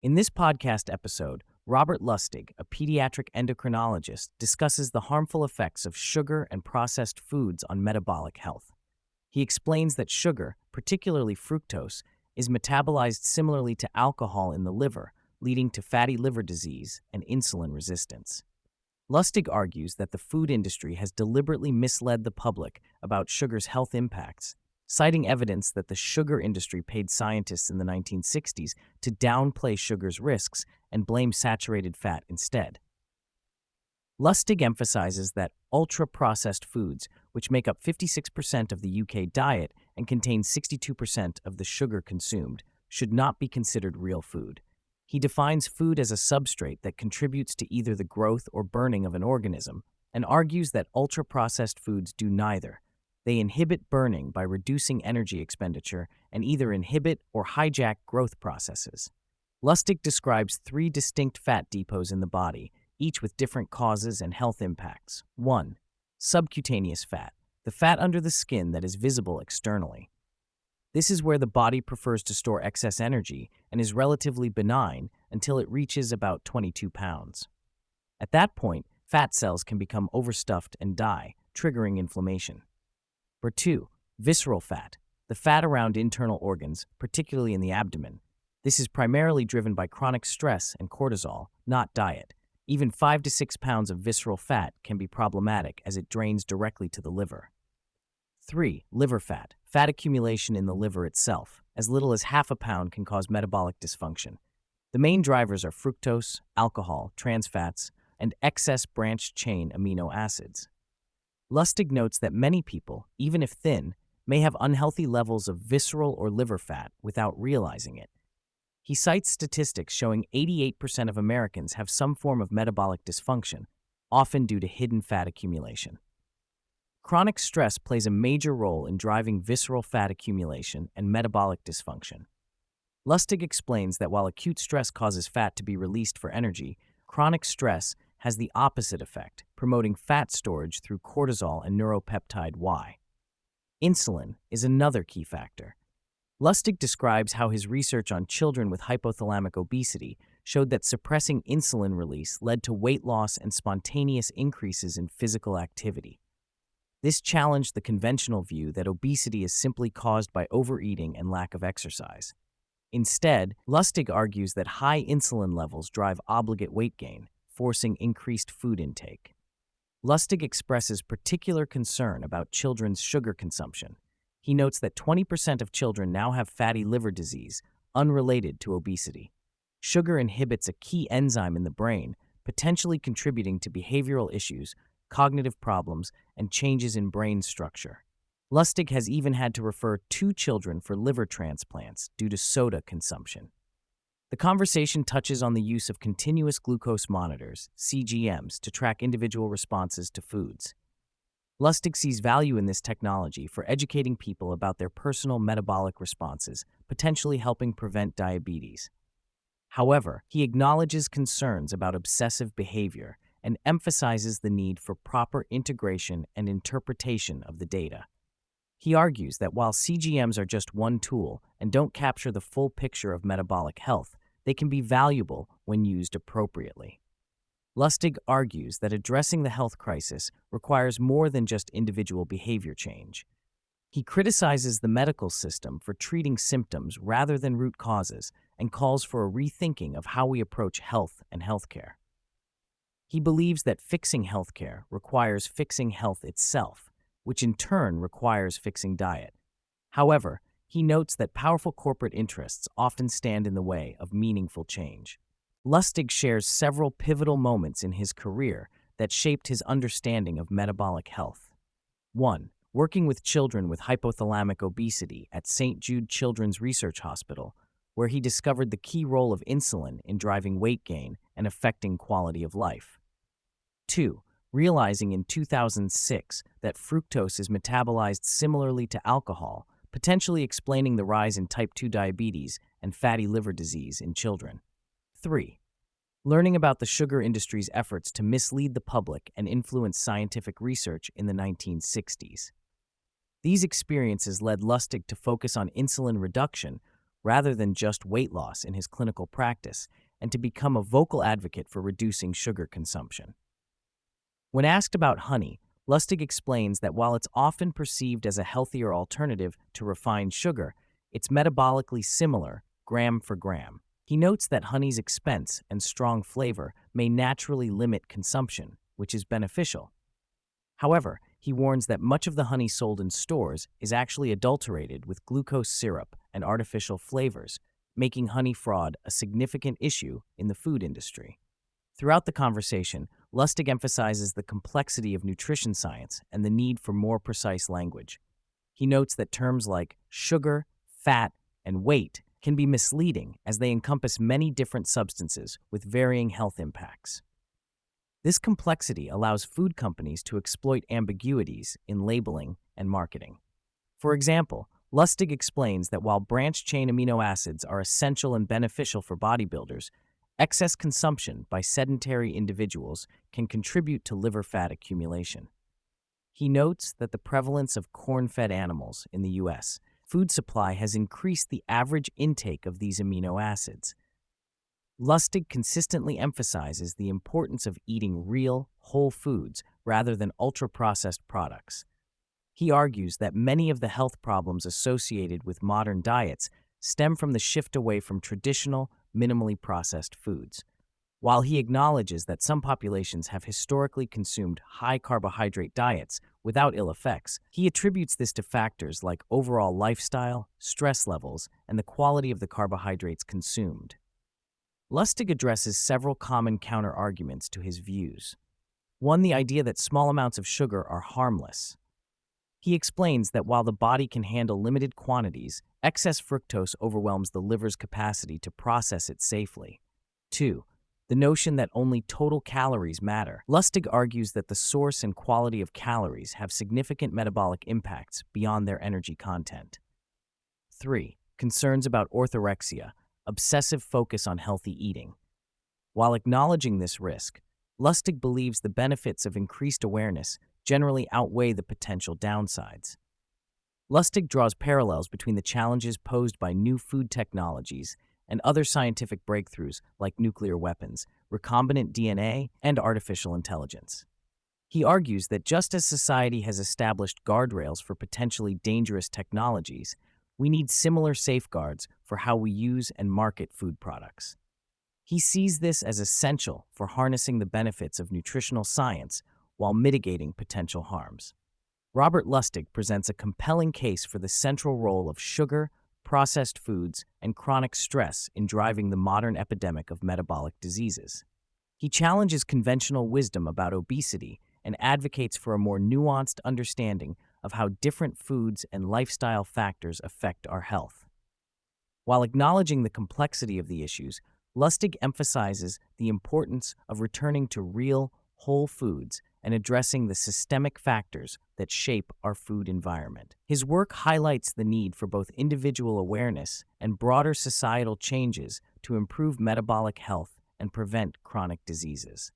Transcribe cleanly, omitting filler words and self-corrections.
In this podcast episode, Robert Lustig, a pediatric endocrinologist, discusses the harmful effects of sugar and processed foods on metabolic health. He explains that sugar, particularly fructose, is metabolized similarly to alcohol in the liver, leading to fatty liver disease and insulin resistance. Lustig argues that the food industry has deliberately misled the public about sugar's health impacts, citing evidence that the sugar industry paid scientists in the 1960s to downplay sugar's risks and blame saturated fat instead. Lustig emphasizes that ultra-processed foods, which make up 56% of the UK diet and contain 62% of the sugar consumed, should not be considered real food. He defines food as a substrate that contributes to either the growth or burning of an organism, and argues that ultra-processed foods do neither. They inhibit burning by reducing energy expenditure and either inhibit or hijack growth processes. Lustig describes three distinct fat depots in the body, each with different causes and health impacts. 1. Subcutaneous fat, the fat under the skin that is visible externally. This is where the body prefers to store excess energy and is relatively benign until it reaches about 22 pounds. At that point, fat cells can become overstuffed and die, triggering inflammation. 2. Visceral fat, the fat around internal organs, particularly in the abdomen. This is primarily driven by chronic stress and cortisol, not diet. Even 5 to 6 pounds of visceral fat can be problematic as it drains directly to the liver. 3. Liver fat, fat accumulation in the liver itself. As little as half a pound can cause metabolic dysfunction. The main drivers are fructose, alcohol, trans fats, and excess branched-chain amino acids. Lustig notes that many people, even if thin, may have unhealthy levels of visceral or liver fat without realizing it. He cites statistics showing 88% of Americans have some form of metabolic dysfunction, often due to hidden fat accumulation. Chronic stress plays a major role in driving visceral fat accumulation and metabolic dysfunction. Lustig explains that while acute stress causes fat to be released for energy, chronic stress has the opposite effect, promoting fat storage through cortisol and neuropeptide Y. Insulin is another key factor. Lustig describes how his research on children with hypothalamic obesity showed that suppressing insulin release led to weight loss and spontaneous increases in physical activity. This challenged the conventional view that obesity is simply caused by overeating and lack of exercise. Instead, Lustig argues that high insulin levels drive obligate weight gain, forcing increased food intake. Lustig expresses particular concern about children's sugar consumption. He notes that 20% of children now have fatty liver disease, unrelated to obesity. Sugar inhibits a key enzyme in the brain, potentially contributing to behavioral issues, cognitive problems, and changes in brain structure. Lustig has even had to refer 2 children for liver transplants due to soda consumption. The conversation touches on the use of continuous glucose monitors, CGMs, to track individual responses to foods. Lustig sees value in this technology for educating people about their personal metabolic responses, potentially helping prevent diabetes. However, he acknowledges concerns about obsessive behavior and emphasizes the need for proper integration and interpretation of the data. He argues that while CGMs are just one tool and don't capture the full picture of metabolic health, they can be valuable when used appropriately. Lustig argues that addressing the health crisis requires more than just individual behavior change. He criticizes the medical system for treating symptoms rather than root causes and calls for a rethinking of how we approach health and healthcare. He believes that fixing healthcare requires fixing health itself, which in turn requires fixing diet. However, he notes that powerful corporate interests often stand in the way of meaningful change. Lustig shares several pivotal moments in his career that shaped his understanding of metabolic health. 1. Working with children with hypothalamic obesity at St. Jude Children's Research Hospital, where he discovered the key role of insulin in driving weight gain and affecting quality of life. 2. Realizing in 2006 that fructose is metabolized similarly to alcohol, potentially explaining the rise in type 2 diabetes and fatty liver disease in children. 3. Learning about the sugar industry's efforts to mislead the public and influence scientific research in the 1960s. These experiences led Lustig to focus on insulin reduction rather than just weight loss in his clinical practice, and to become a vocal advocate for reducing sugar consumption. When asked about honey, Lustig explains that while it's often perceived as a healthier alternative to refined sugar, it's metabolically similar, gram for gram. He notes that honey's expense and strong flavor may naturally limit consumption, which is beneficial. However, he warns that much of the honey sold in stores is actually adulterated with glucose syrup and artificial flavors, making honey fraud a significant issue in the food industry. Throughout the conversation, Lustig emphasizes the complexity of nutrition science and the need for more precise language. He notes that terms like sugar, fat, and weight can be misleading as they encompass many different substances with varying health impacts. This complexity allows food companies to exploit ambiguities in labeling and marketing. For example, Lustig explains that while branched-chain amino acids are essential and beneficial for bodybuilders, excess consumption by sedentary individuals can contribute to liver fat accumulation. He notes that the prevalence of corn-fed animals in the U.S. food supply has increased the average intake of these amino acids. Lustig consistently emphasizes the importance of eating real, whole foods rather than ultra-processed products. He argues that many of the health problems associated with modern diets stem from the shift away from traditional, minimally processed foods. While he acknowledges that some populations have historically consumed high-carbohydrate diets without ill effects, he attributes this to factors like overall lifestyle, stress levels, and the quality of the carbohydrates consumed. Lustig addresses several common counterarguments to his views. One, the idea that small amounts of sugar are harmless. He explains that while the body can handle limited quantities, excess fructose overwhelms the liver's capacity to process it safely. 2. The notion that only total calories matter. Lustig argues that the source and quality of calories have significant metabolic impacts beyond their energy content. 3. Concerns about orthorexia, obsessive focus on healthy eating. While acknowledging this risk, Lustig believes the benefits of increased awareness generally outweigh the potential downsides. Lustig draws parallels between the challenges posed by new food technologies and other scientific breakthroughs like nuclear weapons, recombinant DNA, and artificial intelligence. He argues that just as society has established guardrails for potentially dangerous technologies, we need similar safeguards for how we use and market food products. He sees this as essential for harnessing the benefits of nutritional science while mitigating potential harms. Robert Lustig presents a compelling case for the central role of sugar, processed foods, and chronic stress in driving the modern epidemic of metabolic diseases. He challenges conventional wisdom about obesity and advocates for a more nuanced understanding of how different foods and lifestyle factors affect our health. While acknowledging the complexity of the issues, Lustig emphasizes the importance of returning to real, whole foods and addressing the systemic factors that shape our food environment. His work highlights the need for both individual awareness and broader societal changes to improve metabolic health and prevent chronic diseases.